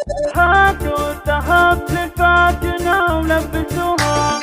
هاتوا الذهب للفاتنة ولبسوها.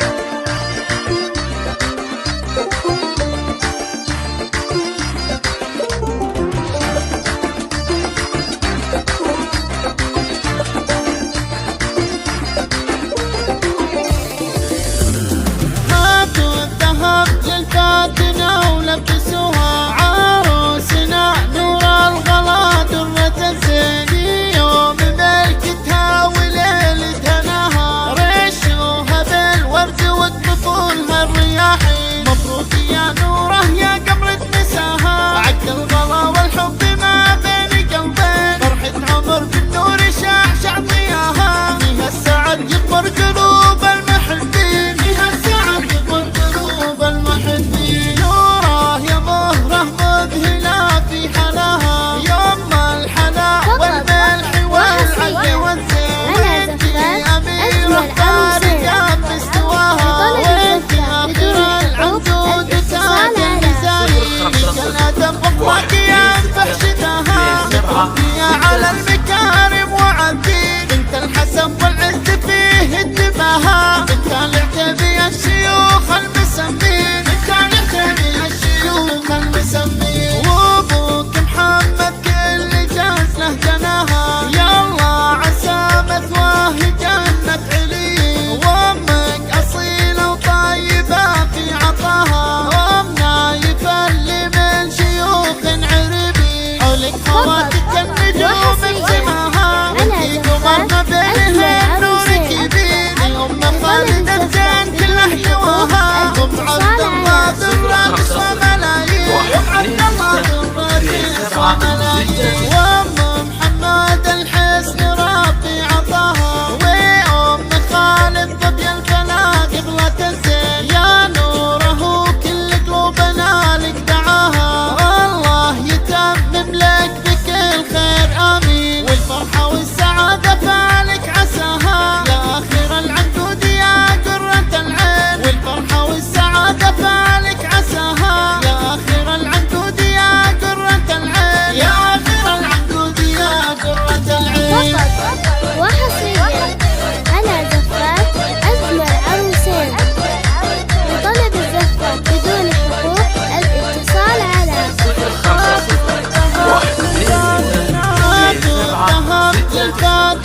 هاتوا الذهب للفاتنة ولبسوها، عروسنا نور الغلا درة الزين، يوم ملكتها وليلتها نهار، رشوها بالورد وتطفولها الرياحين، مبروك يا نوره يا قمرة نساها، عقد الغلا والحب ما بين قلبين، فرحة عمر بالنور شعشع ضياها، فيها السعد يكبر قلوب المحبين، فيها السعد يكبر قلوب المحبين، نوره يا مهره مذهلة في حلاها، يوم الحلا والملح والعقل والزين، وانتي أميرة خارجة مستواها، وانتي آخر العنقود تاج الميزاني، كالأدب غفاك ينفح شداها، يا على المكارم وعدين، بنت الحسن والعز فيه الدماها، بنت العتبي الشيوخ المسمين، بنت العتبي الشيوخ المسمين، وابوك محمد كل جاز له جناها، يلا عسى مثواه جنة علي، وامك اصيلة وطيبة في عطاها، وام نايف اللي من شيوخ عربي، حولك خواتك النجوم بسماها، وانتي قمر ما بينها نور كبير، ام خالد الزين كله يواها، ام عبد الله ذرة تسوى ملايين، ام عبد الله ذرة تسوى ملايين، وام محمد الحسن ربي عطاها، وام خالد ظبي الفلا قبلة الزين، يا نوره كل قلوبنا لك دعاها، الله يتمم لك بكل خير امين، والفرحة والسعادة فالك عساها، يا اخر العنقود يا قرة العين، والفرحة والسعادة فالك عساها، يا اخر العنقود يا قرة العين، يا اخر العنقود يا قرة العين. فقط وحصريا على زفات أجمل عروسين، لطلب الزفة بدون حقوق الاتصال على هاتوا الذهب للفاتنة